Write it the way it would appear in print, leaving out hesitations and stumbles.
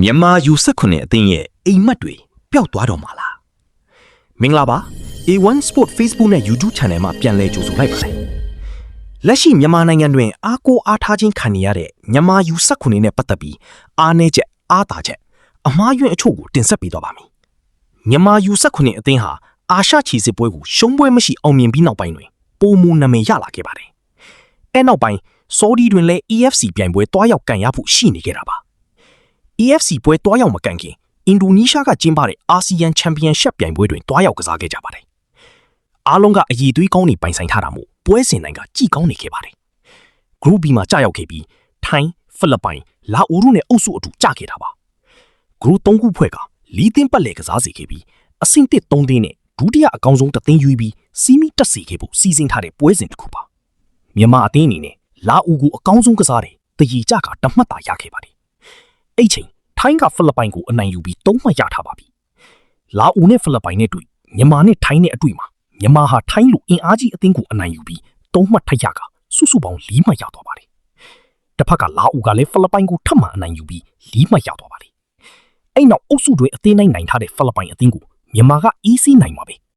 မြန်မာယူဆက်ခွန်တဲ့အသင်းရဲ့အိမ်မက်တွေပျောက်သွားတော့မှာလားမင်္ဂလာပါ A1 Sport Facebook နဲ့ YouTube Channel မှာပြန်လည်ကြိုဆိုလိုက်ပါတယ်လက်ရှိမြန်မာနိုင်ငံတွင်အားကိုးအားထားခြင်းခံနေရတဲ့မြန်မာယူဆက်ခွန်နဲ့ပတ်သက်ပြီးအားနည်းချက်အားသာချက်အမှားယွင်းအချို့ကိုတင်ဆက်ပေးသွားပါမယ်မြန်မာယူဆက်ခွန်အသင်းဟာအာရှချီစစ်ပွဲကိုရှုံးပွဲမရှိအောင်မြင်ပြီးနောက်ပိုင်းတွင်ပိုမိုနာမည်ရလာခဲ့ပါတယ်အဲနောက်ပိုင်းဆော်ဒီတွင်လည်း EFC ပြိုင်ပွဲတွားရောက်ကန်ရဖို့ရှိနေခဲ့တာပါEFC ပွဲတွားရောက်မကန်ခင်အင်ဒိုနီးရှားကကျင်းပတဲ့အာဆီယံချန်ပီယံရှပ်ပြိုင်ပွဲတွင်တွားရောက်ကစားခဲ့ကြပါတယ်။အားလုံးကအည်သွေးကောင်းတွေပိုင်ဆိုင်ထားတာမို့ပွဲစဉ်တိုင်းကကြည်ကောင်းနေခဲ့ပါတယ်။ Group B မှာကြာရောက်ခဲ့ပြီးထိုင်း၊ဖိလစ်ပိုင်၊လာအိုတို့နဲ့အုပ်စုအတူကြာခဲ့တာပါ။ Group 3ခုဖွဲ့ကလီသင်းပတ်လည်ကစားစေခဲ့ပြီးအဆင့်1 3သင်းနဲ့ဒုတိယအကောင်းဆုံး1သင်းရွေးပြီးစီးမီတက်စေခဲ့ဖို့စီစဉ်ထားတဲ့ပွဲစဉ်တစ်ခုပါ။မြန်မာအသင်းအနေနဲ့လာအိုကိုအကောင်းဆုံးကစားတယ်တရီကြကတမှတ်သာရခဲ့ပါတယ်။အဲ့ချိန်ထိုင်းကဖိလစ်ပိုင်ကိုအနိုင်ယူပြီး3မှတ်ရထားပါပြီ။လာအိုနဲ့ဖိလစ်ပိုင်နဲ့တွေ့မြန်မာနဲ့ထိုင်းနဲ့အတွေ့မှာမြန်မာဟာထိုင်းလိုအင်အားကြီးအသင်းကိုအနိုင်ယူပြီး3မှတ်ထပ်ရကစုစုပေါင်း4မှတ်ရသွားပါတယ်။တစ်ဖက်ကလာအိုကလည်းဖိလစ်ပိုင်ကိုထပ်မံအနိုင်ယူပြီး4မှတ်ရသွားပါတယ်။အဲ့နောက်အုပ်စုတွင်အသင်းနိုင်ထားတဲ့ဖိလစ်ပိုင်အသင်းကိုမြန်မာကအေးဆေးနိုင်မှာပဲ